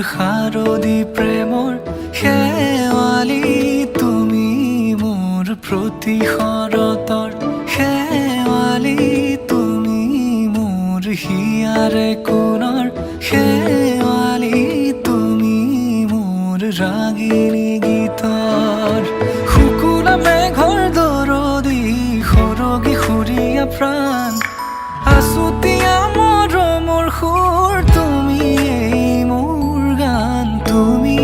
শাৰদী প্ৰেমৰ শেৱালি তুমি মোৰ প্ৰতি শৰতৰ শেৱালি তুমি মোৰ হিয়াৰে কোণৰ শেৱালি তুমি মোৰ ৰাগিনী গীতৰ শুকুলা মেঘৰ দৰদি সৰগী সুৰীয়া প্ৰাণ আছুতীয়া মৰমৰ সুৰ তুমি মোৰ গান তুমি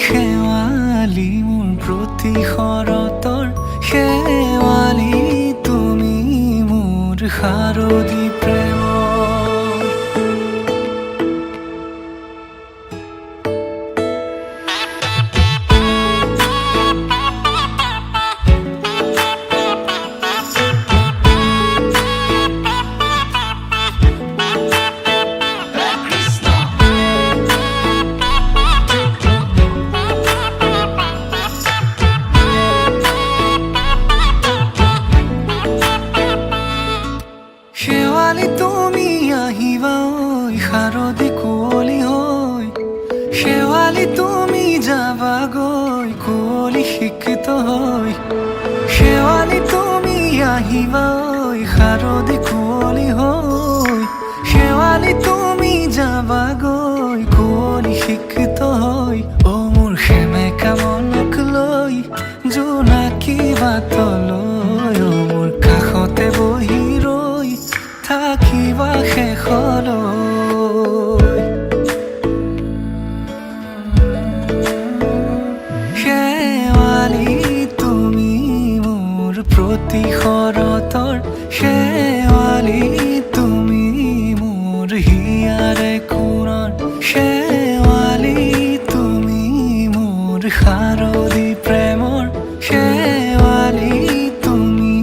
শেৱালি মোৰ প্ৰতি শৰতৰ শেৱালি তুমি মোৰ শাৰদী প্ৰেমৰ শেৱালি তুমি আহিবা ঐ শাৰদী কুঁৱলী হৈ শেৱালি তুমি যাবাগৈ কুঁৱলী শিক্ষিত হৈ শেৱালি তুমি আহিবা ঐ শাৰদী কুঁৱলী হৈ শেৱালি তুমি যাবাগৈ কুঁৱলী শিক্ষিত হৈ অ মোৰ সেমেকা মনক লৈ জোনাকী বাটলৈ অ মোৰ কাষতে বহি থাকিবা শেষলৈ শেৱালি তুমি মোৰ প্ৰতি শৰতৰ শেৱালি তুমি মোৰ হিয়াৰে কোণৰ শেৱালি তুমি মোৰ শাৰদী প্ৰেমৰ শেৱালি তুমি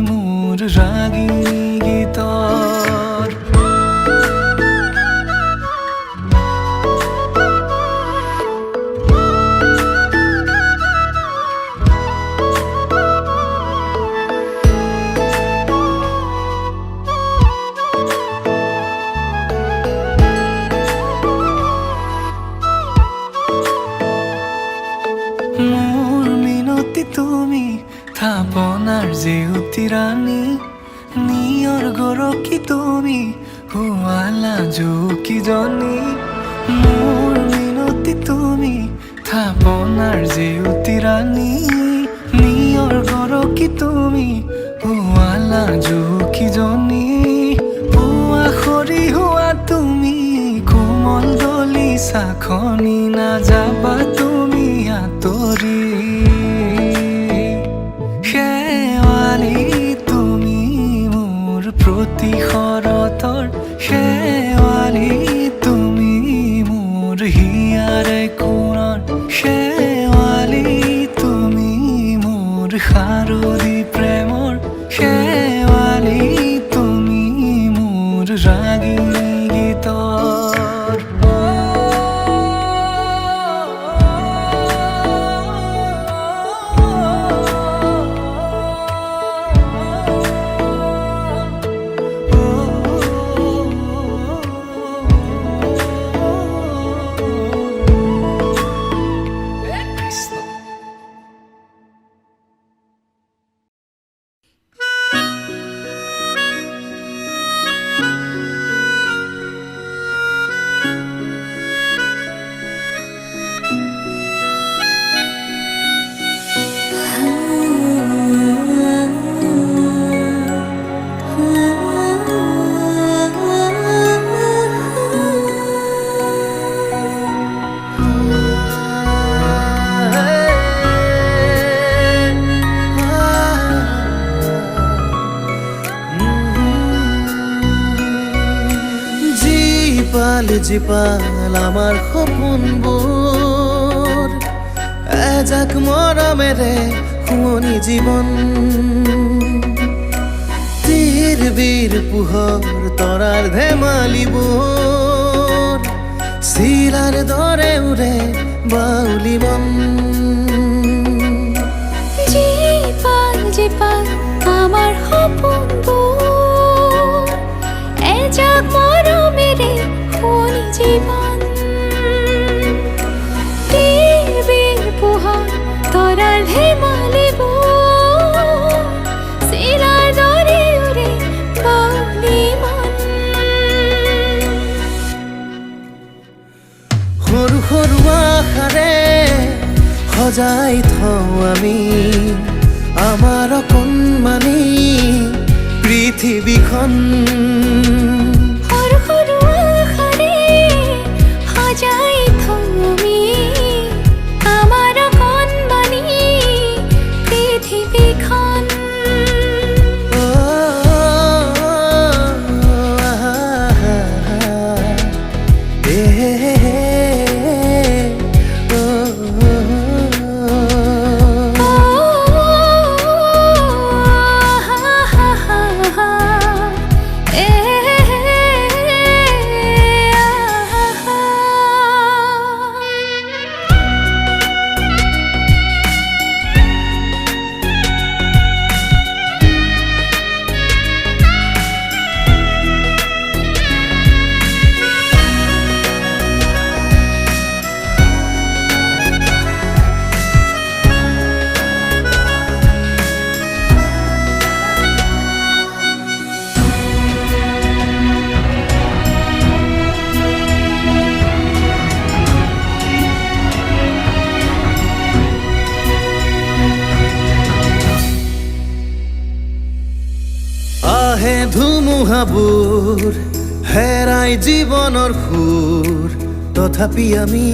মোৰ ৰাগিনী গীতৰ মোৰ মিনতি তুমি থাপনাৰ জেউতি ৰাণী নিয়ৰ গৰকী তুমি শুৱালা জুকিজনী মোৰ মিনতি তুমি থাপনাৰ জেউতি ৰাণী নিয়ৰ গৰকী তুমি শুৱালা জুকিজনী পুৱা খৰি হোৱা তুমি কোমল দলি চাখনি নাযাবা তুমি আঁতৰি শেৱালি তুমি মোৰ প্ৰতি শৰতৰ শেৱালি তুমি মোৰ হিয়াৰে কোণৰ শেৱালি তুমি মোৰ শাৰদী প্ৰেমৰ শেৱালি তুমি মোৰ ৰাগিনী গীতৰ জীপাল আমাৰ সপোনবোৰ এজাক মৰমেৰে শুৱনি জীৱন তীৰ বীৰ পোহৰ তৰাৰ ধেমালিবোৰ চিলাৰ দৰে উৰে বাউলি মন জীপাল জীপাল আমাৰ সপোনবোৰ এজাক মৰমেৰে শুৱনি জীবন পৃথিৱীখন আহে ধুমুহাবোৰ হেৰাই জীৱনৰ সুৰ তথাপি আমি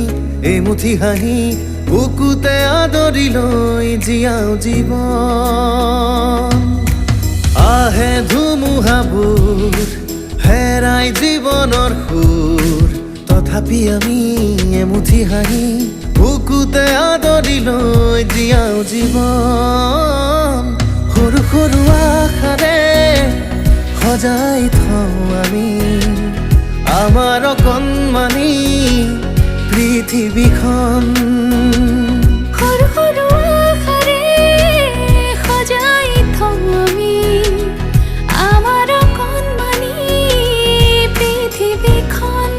এমুঠি হাঁহি বুকুতে আদৰি লৈ জীয়াও জীৱন আহে ধুমুহাবোৰ হেৰাই জীৱনৰ সুৰ তথাপি আমি এমুঠি হাঁহি বুকুতে আদৰি লৈ জীয়াও জীৱন সৰু সৰু আশাৰে সজাই থওঁ আমি আমাৰ অকণমানি পৃথিৱীখন সৰু সৰু আশাৰে সজাই থওঁ আমি আমাৰ অকণমানি পৃথিৱীখন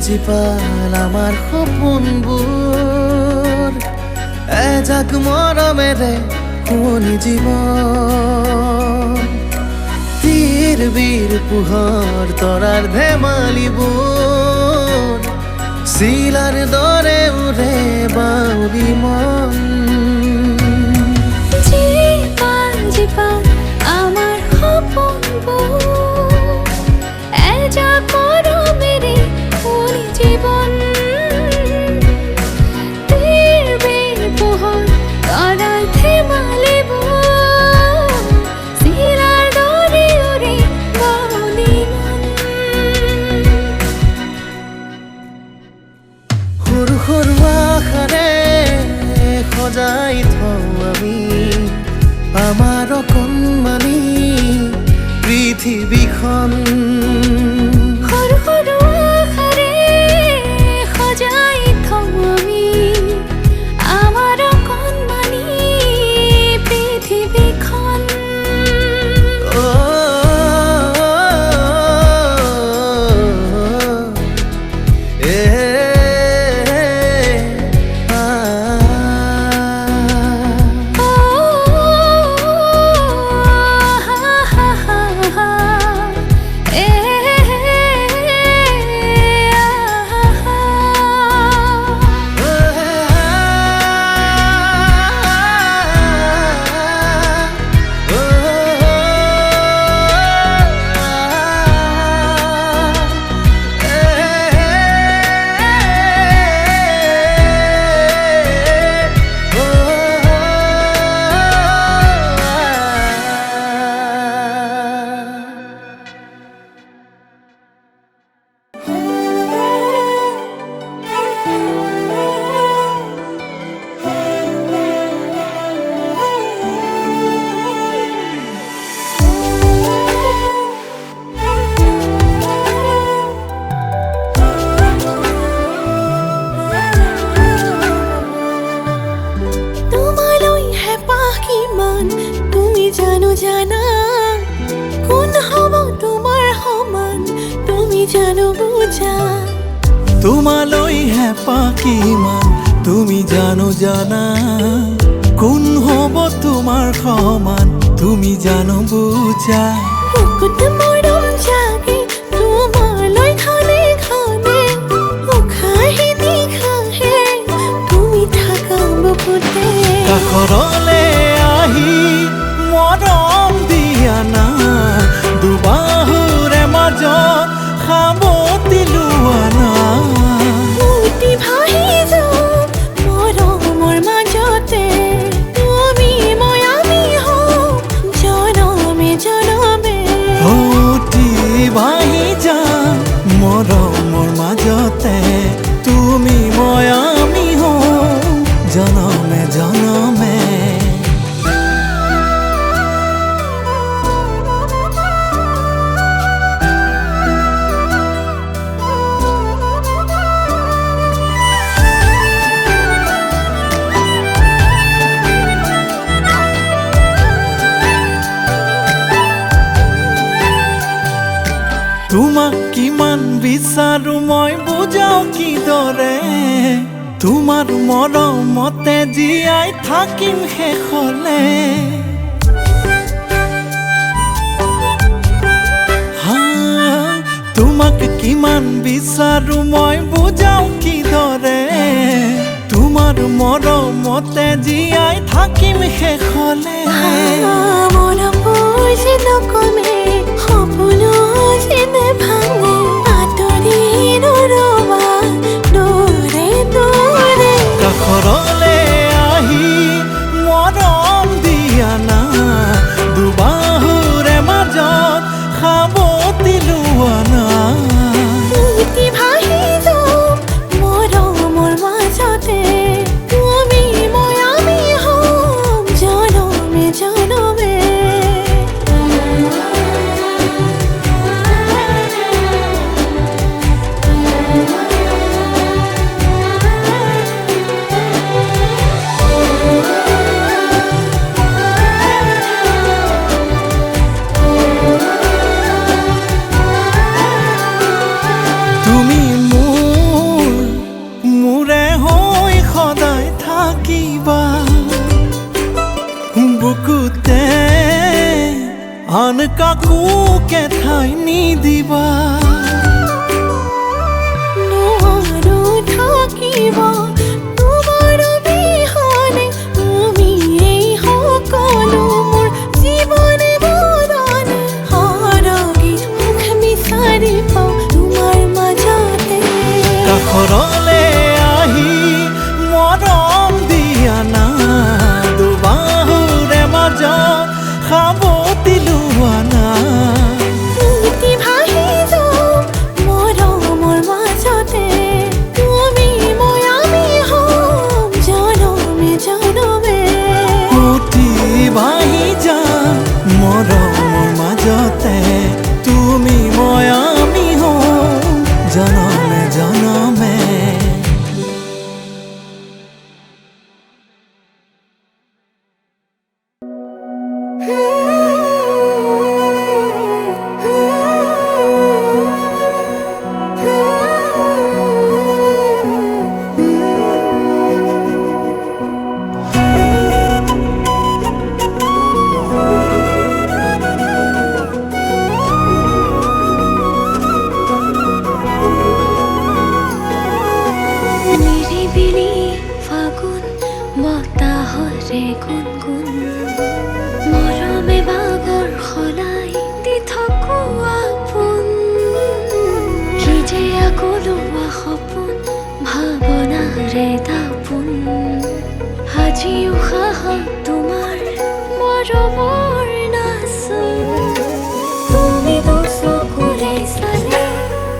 জীপাল আমাৰ সপোনবোৰ এজাক মৰমেৰে শুৱনি জীৱন তীৰ বীৰ পোহৰ তৰাৰ ধেমালিবোৰ চিলাৰ দৰে উৰে বাউলি মন জীপাল আমাৰ সপোনবোৰ এজাক মৰমেৰে জীবন তীৰ বীৰ পোহৰ তৰাৰ ধেমালিবোৰ চিলাৰ দৰে উৰে বাউলি মন সৰু সৰু আশাৰে সজাই থওঁ আমি আমাৰ অকণমানি পৃথিৱীখন সৰু সৰু আশাৰে সজাই থওঁ আমি আমাৰ অকণমানি পৃথিৱীখন জানো বুঝা তোমালৈ হেঁপাহ কিমান তুমি জানো জানা কোন হ'ব তোমাৰ সমান তুমি জানো বুজা বুকুত মৰম জাগে তোমালৈ খানে খানে উশাহে নিশাহে তুমি থাকা বুকুতে কাষৰলে আহি মৰম দিয়া না দুবাহুৰে মাজত সাৱটি লোৱা না উটি ভাহি যাম মৰমৰ মাজতে তুমি মই আমি হওঁ জনমে জনমে অতি বাঢ়ি যাম মৰমৰ মাজতে তুমি মই আমি হওঁ জনমে জনমে তোমাক কিমান বিচাৰো মই বুজাও কিদৰে তোমাৰ মৰমতে জীয়াই থাকিম শেষলে তোমাক কিমান বিচাৰো মই বুজাও কিদৰে তোমাৰ মৰমতে জীয়াই থাকিম শেষলে মৰমবোৰ যে নকমে সপোনো যেনে ভাঙে আঁতৰি নৰবা দূৰে দূৰে কাষৰলে আহি মৰম দিয়া না দুবাহুৰে মাজত সাৱটি লোৱা না উটি ভাহি যাম মৰমৰ মাজতে তুমি মই আমি হওঁ জনমে জনমে তুমি মোৰে হৈ সদায় থাকিবা বুকুতে আন কাকোকে ঠাই নিদিবা নোৱাৰো থাকিব তোমাৰ বিহনে তুমি এই সকলো মোৰ জীৱনে বৰণ সৰগী সুখ বিচাৰি পাওঁ তোমাৰ মাজতে কাষৰলে আহি মৰম দিয়া না দুবাহুৰে মাজত সাৱটি লোৱা না উটি ভাহি যাম মৰমৰ মাজতে তুমি মই আমি হওঁ জনমে জনমে উঠি বাঢ়ি যাম মৰমৰ মাজতে তুমি মই আমি হওঁ জনমে জনমে নিৰিবিলি ফাগুন বতাহৰে গুণগুণ মৰমে বাগৰ সলাই দি থাকো আপোন কি যে আকলোৱা সপোন ভাৱনাৰে দাপোন আজি উশাহত তোমাৰ মৰমৰ নাচোন তুমি চকুৰে চালে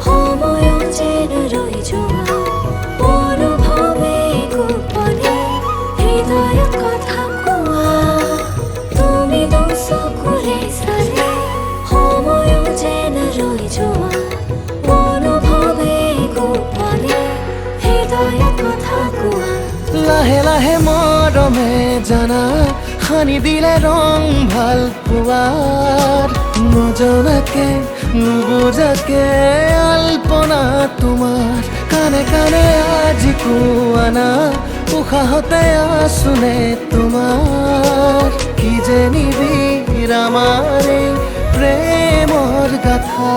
সময়ত যেন ৰৈ যোৱা অনুভৱে গোপনে হৃদয়ত কথা কোৱা তুমি চকুৰে চালে সময়ত যেন ৰৈ যোৱা অনুভৱে গোপনে হৃদয়ত কথা কোৱা লাহে লাহে মৰমে জানা সানি দিলে ৰং ভাল পোৱাৰ নজনাকে নুবুজাকে আলপনা তোমাৰ কানে কানে আজি কোৱানা উশাহতে আছোনে তোমাৰ কি যে নিবিড় আমাৰ এই প্ৰেমৰ গাথা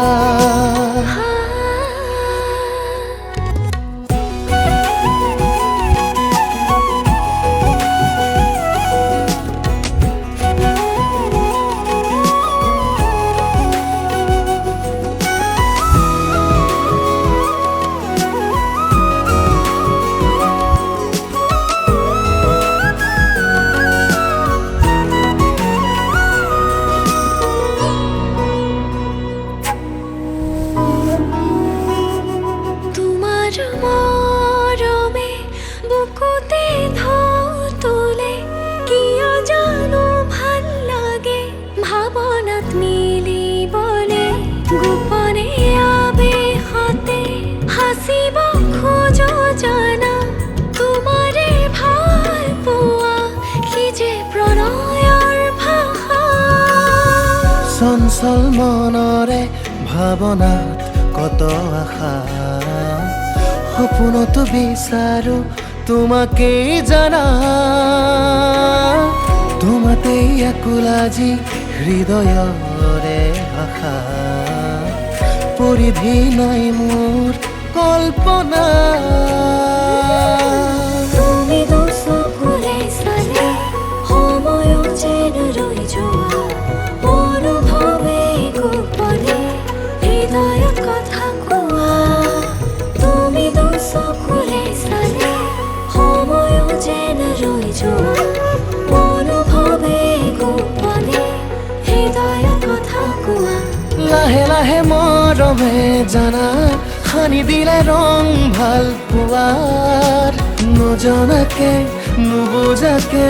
চঞ্চল মনৰে ভাৱনাত কত আশা সপোনতো বিচাৰো তোমাকেই জানা তোমাতেই আকুল আজি হৃদয়ৰে ভাষা পৰিধি নাই মোৰ কল্পনা তুমি চকুৰে চালে সময় যেন ৰৈ যোৱা অনুভৱে গোপনে হৃদয়ত কথা কোৱা তুমি চকুৰে চালে সময় যেন ৰৈ যোৱা অনুভৱে গোপনে হৃদয়ত কথা কোৱা লাহে লাহে মৰমে জানা সানি দিলে ৰং ভাল পোৱাৰ নজনাকে নুবুজাকে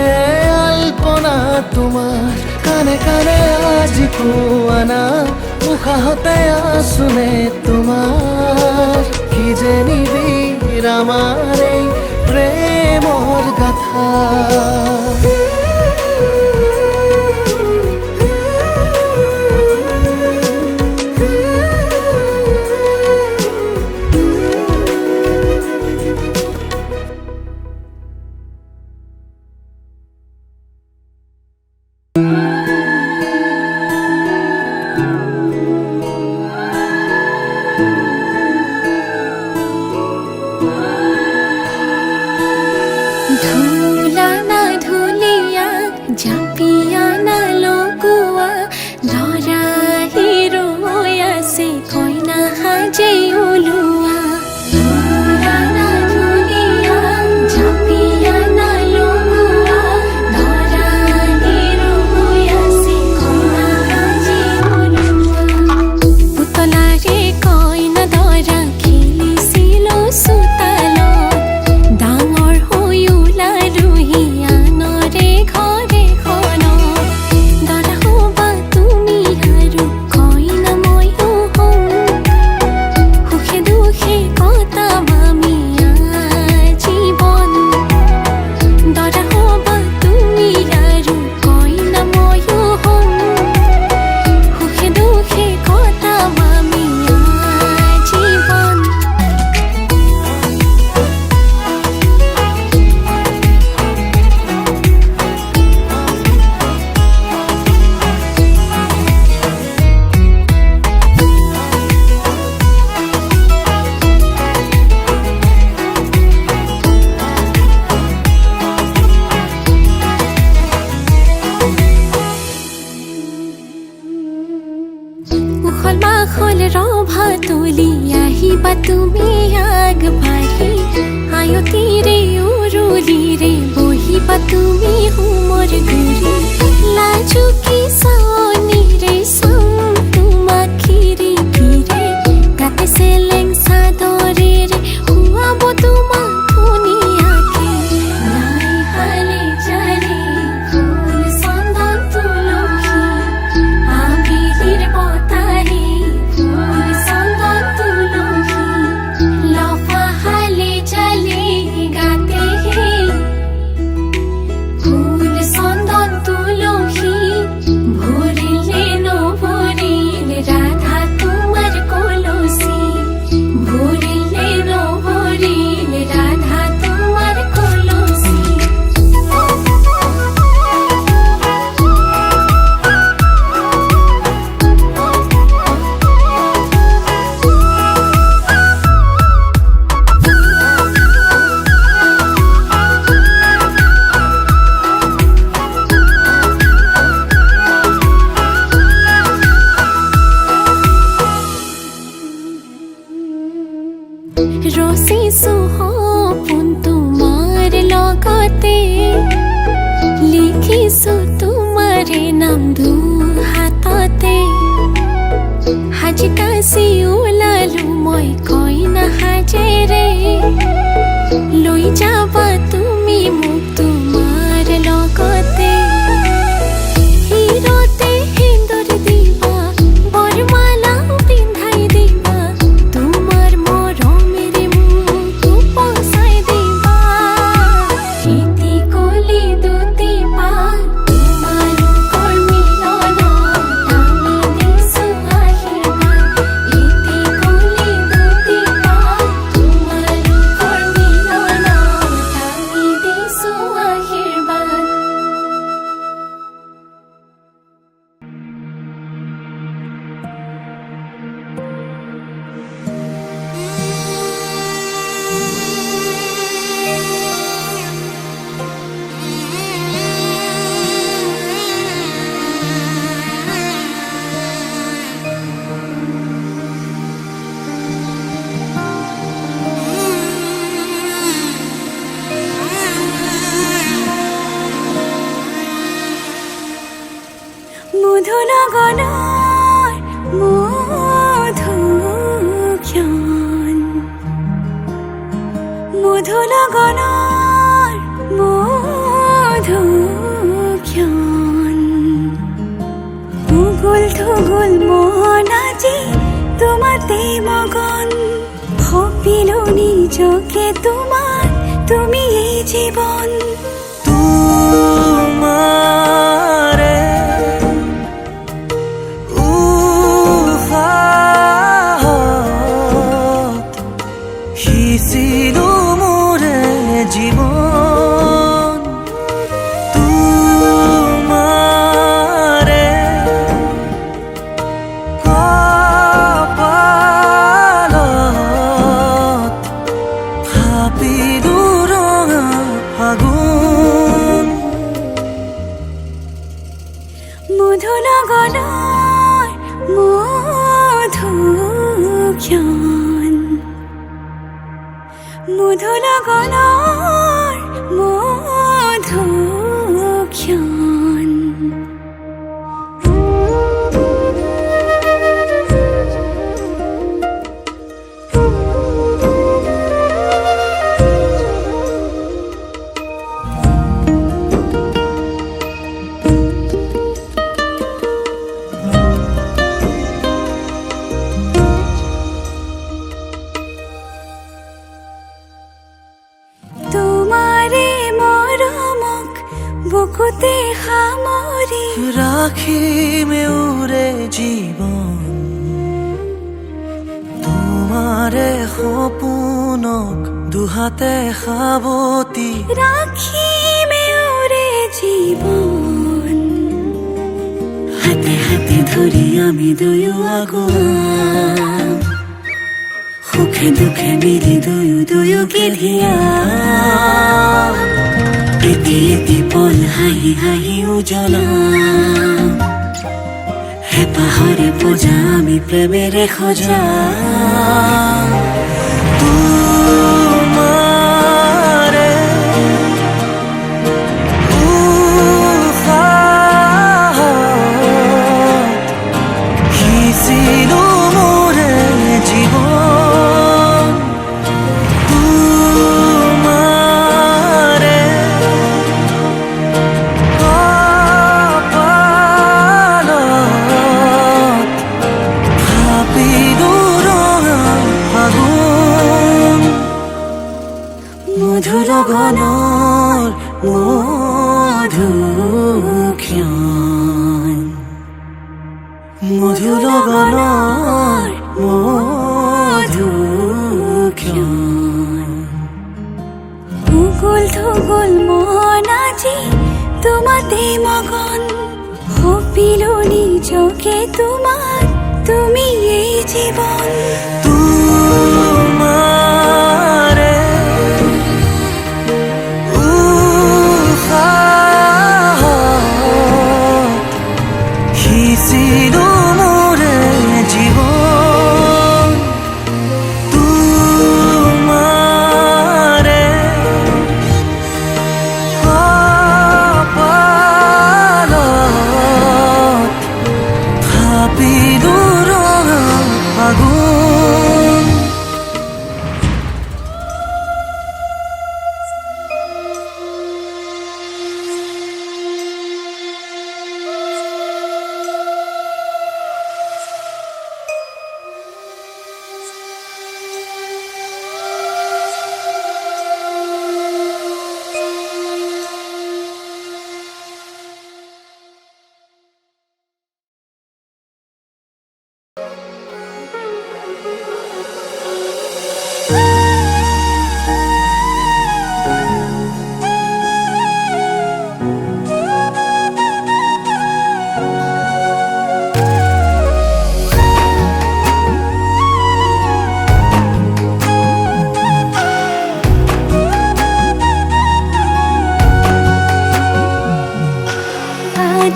আলপনা তোমাৰ কানে কানে আজি কোৱানা উশাহতে আছোনে তোমাৰ কি যে নিবিড় আমাৰ এই প্ৰেমৰ গাথা তুমি আগবাঢ়ি আয়তি ৰে উৰুলি ৰে বহিবা তুমি মোৰ গুৰি লাজুকি চাৱনি ৰে চাম তোমাক খিৰি খিৰে গাতে চেলেং চাদৰে ৰে শুৱাব তোমাক ধুনীয়াকে নাই হালে জালে ফুল চন্দন তুলসী আবিলিৰ বতাহে ফুল চন্দন তুলসী দেখিছো সপোন তোমাৰ লগতে লিখিছো তোমাৰে নাম দুহাততে সাজি কাচি ওলালো মই কইনা সাজেৰে লৈ যাবা তুমি মোক তোমাৰ লগতে হিৰতে সেন্দুৰ দিবা বৰমালা পিন্ধাই দিবা তোমাৰ মৰমেৰে মোক উপচাই দিবা ইতি কলি দুটি পাত তোমালোকৰ মিলনত আমি দিছো আশীৰ্বাদ ইতি কলি দুটি পাত তোমালোকৰ মিলনত আমি দিছো আশীৰ্বাদ মধু লগনৰ মধুক্ষণ মধু লগনৰ মধুক্ষণ উগুল থুগুল মন আজি তোমাতে মগন সপিলো নিজকে তোমাৰ তুমি এই জীৱন তোমাৰে উহাত সিঁচিলো মোৰে জীৱন তোমাৰে কপালত ভাবিলো ৰঙা ফাগুন মধু লগনৰ মধুক্ষণ মধু লগনৰ মধুক্ষণ তোমাৰে মৰমক বুকুতে সামৰি ৰাখিমে উৰে জীবন তোমাৰে সপোনক দুহাতে সাবতি ৰাখিমে ওৰে জীৱন হাতে হাতে ধৰি আমি দুয়ো আগুৱাম সুখে দুখে মিলি দুয়োকে ধিয়াম এটি এটি পল হাঁহি হাঁহি উজ্বলাম হেঁপাহৰে পূজা আমি প্ৰেমেৰে সজাম তোমাৰে উহাত সিঁচিলো মোৰে জীৱন তোমাৰে কপালত ভাবিলো ৰঙা ফাগুন মধু লগনৰ মধুক্ষণ মধু লগনৰ মধুক্ষণ উগুল থুগুল মন আজি তোমাতে মগন সপিলো নিজকে তোমাৰ তুমি এই জীৱন তোমাৰে উহাত সিঁচিলো মোৰে জীৱন তোমাৰে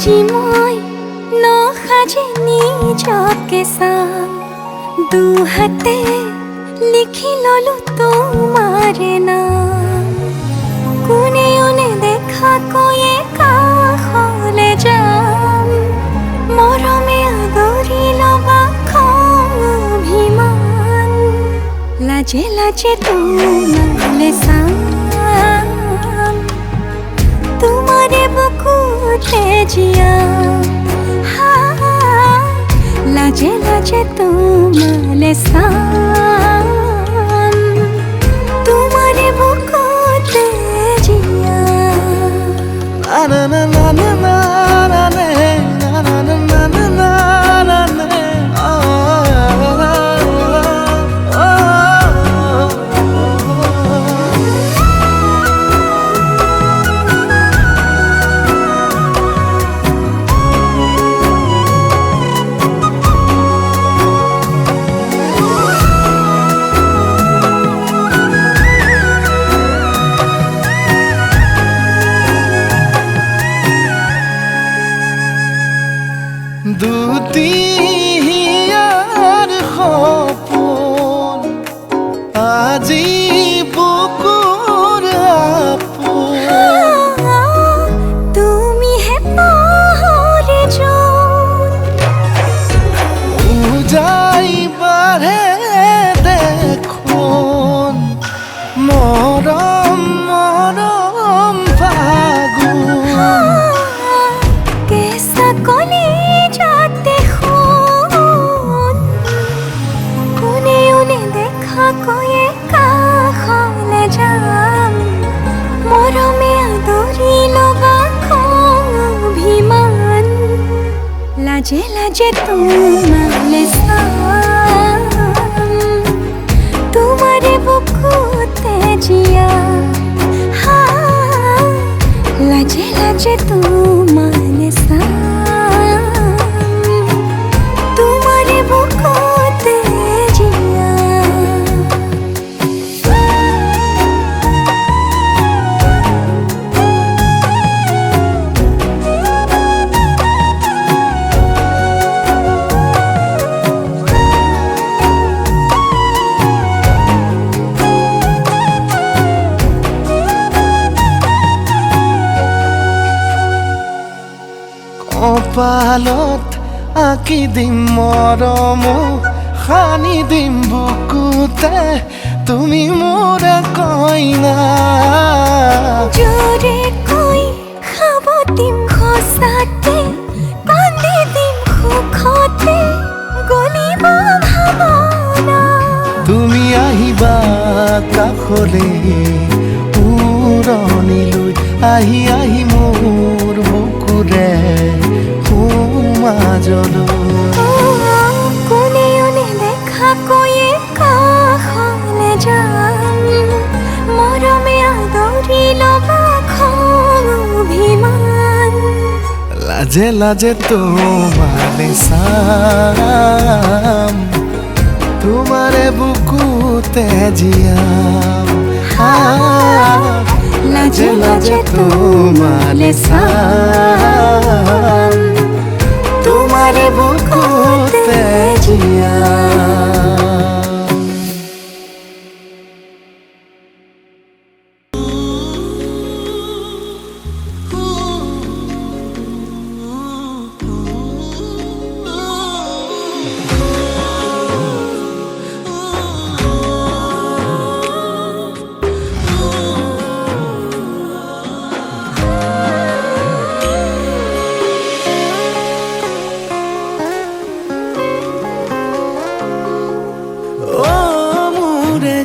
আজি মই নসাজে নিজকে চাম দুহাতে লিখি ললো তোমাৰে নাম কোনেও নেদেখা কৈয়ে কাষলে যাম মৰমে আদৰি লবা খং অভিমান লাজে লাজে তোমালে চাম তোমাৰে বুকুতে জিয়াম লাজে লাজে তোমালে চাম তোমাৰে বুকুতে জিয়াম না না না না না না না না না না না না না না দুটিয়াৰ সপোন আজি বুকুৰ আপোন তুমিহে পাহৰি যোন উজাই বাঢ়ে দেখোন মৰম মৰম ফাগুন কেঁচা কলি যাতে শুন কোনেও নেদেখা কৈয়ে কাষলে যাম মৰমে আদৰি লবা খং অভিমান লাজে লাজে তোমালে চাম তোমাৰে বুকুতে জিয়াম লাজে লাজে তোমালে চাম তোমাৰে বুকুতে জিয়াম কপালত আঁকি দিম মৰম সানি দিম বুকুতে তুমি মোৰ কইনা জোৰে কৈ খাব দিম সঁচাতে কান্দি দিম সুখতে গলিব ভাৱনা তুমি আহিবা কাষলে উৰণিলৈ আহি আহি মোৰ বুকুৰে সোমাজলৈ কোনেও নেদেখা কৈয়ে কাষলে যাম মৰমে আদৰি লবা খং অভিমান লাজে লাজে তোমালে চাম তোমাৰে বুকুতে জিয়াম লাজে লাজে তোমালে চাম তোমাৰে বুকুতে জিয়াম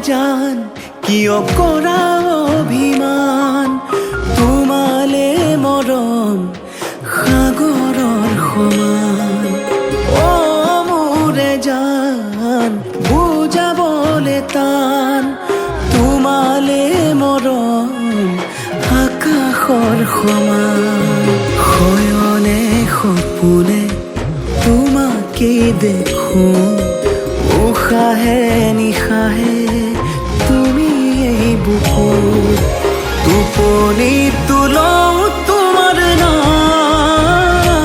জান কিয় কৰা অভিমান তোমালে মৰম সাগৰৰ সমান অ মোৰে জান বুজাবলে টান তোমালে মৰম আকাশৰ সমান শয়নে সপোনে তোমাকে দেখো উশাহে নিশাহে তুমি এই বুকুত টোপনি তুলও তোমাৰ নাম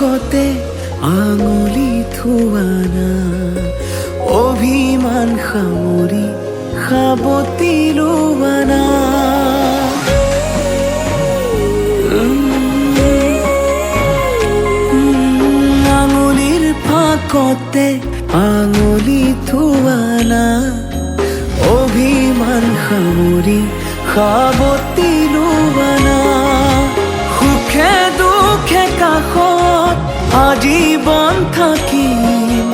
ফাকতে আঙুলি থোৱানা অভিমান সামৰি সাবতি লোৱানা আঙুলিৰ ফাকতে আঙুলি থোৱানা অভিমান সামৰি সাবতি লোৱানা সুখে দুখে কাষত আজীৱন থাকিম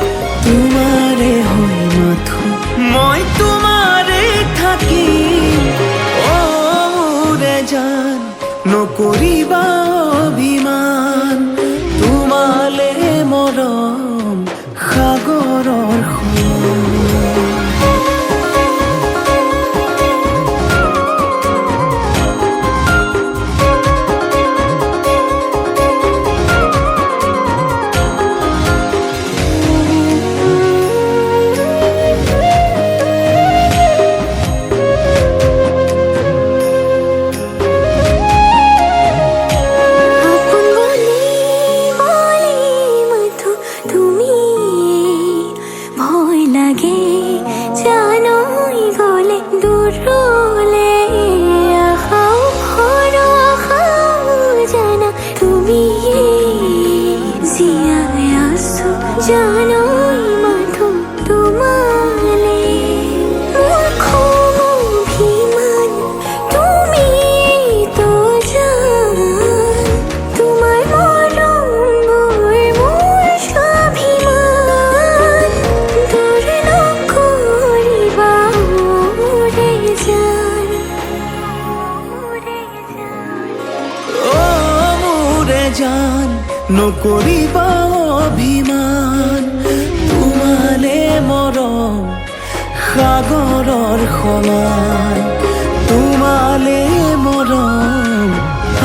তোমাৰে হৈ মাথো মই তোমাৰে থাকিম ওৰে জান নকৰিবা অভিমান তোমালে মৰম সাগৰৰ সমান জানোই মাথো তোমালে মোৰ খং অভিমান তুমি তো জান তোমাৰ মৰমবোৰ মোৰ স্বাভিমান দূৰ নকৰিবা মোৰে জান মোৰে জান নকৰিবা অভিমান তোমালে মৰম সাগৰৰ সমান তোমালে মৰম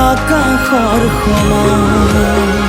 আকাশৰ সমান